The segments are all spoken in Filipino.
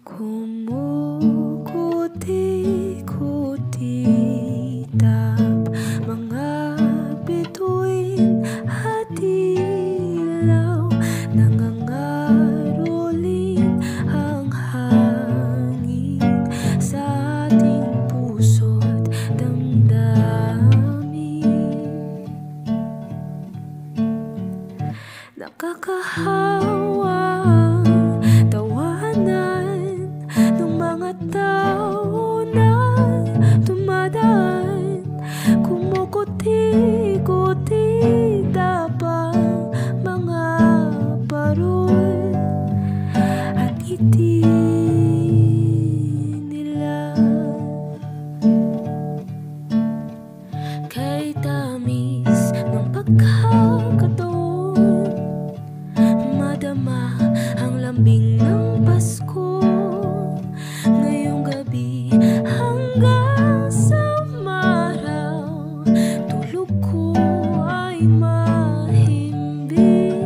Kumukuti-kutitap mga bituin at ilaw, nangangaroling ang hangin sa ating puso't damdamin. Nakakahawa ang tawanan ng mga tao na dumadaan. Kumukuti-kutitap ang mga parol at ngiti nila. Kay tamis ng pagkakataon, madama ang lambing ng Pasko. Ngayong gabi hanggang sa umaraw, tulog ko ay mahimbing,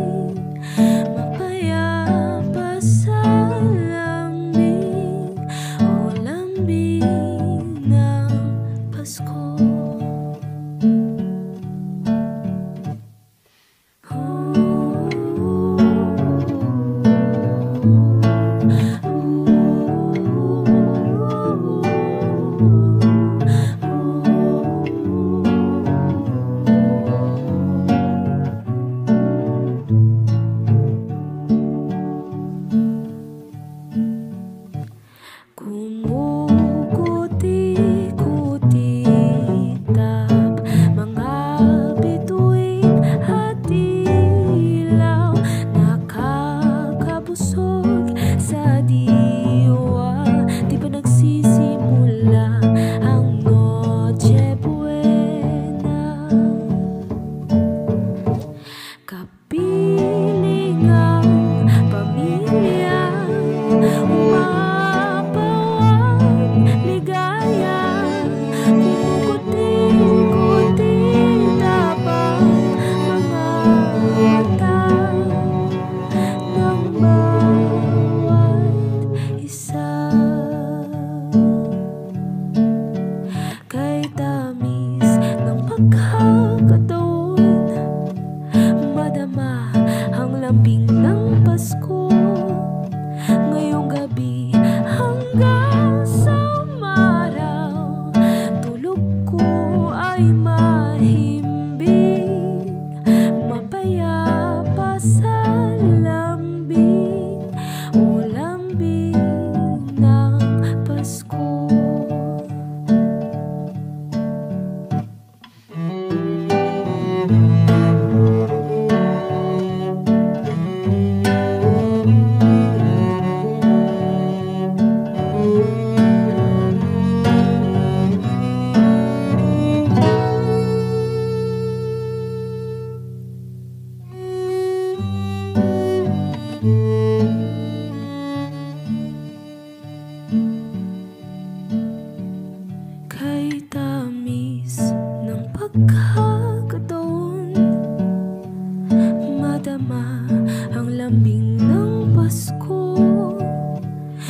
mapayapa sa lambing, o lambing ng Pasko. Kumukuti-kutitap mga bituin at ilaw, nakakabusog sa diwa. Di ba nagsisimula ang Noche Buena? Kapiling ang pamilya, kumukuti-kutitap ang mga mata ng bawat isa. Kay tamis ng pagkakataon, madama ang lambing ng Pasko. Ngayong gabi hanggang sa umaraw, tulog ko ay mahimbing, mapayapa sa lambing, o lambing ng Pasko. Kay tamis ng pagkakataon, madama ang lambing ng Pasko.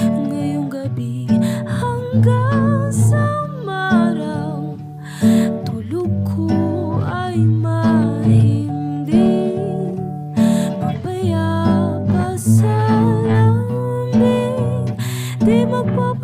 Ngayong gabi hanggang sa umaraw, tulog ko ay mahimbing, mapayapa sa lambing, di magpapalala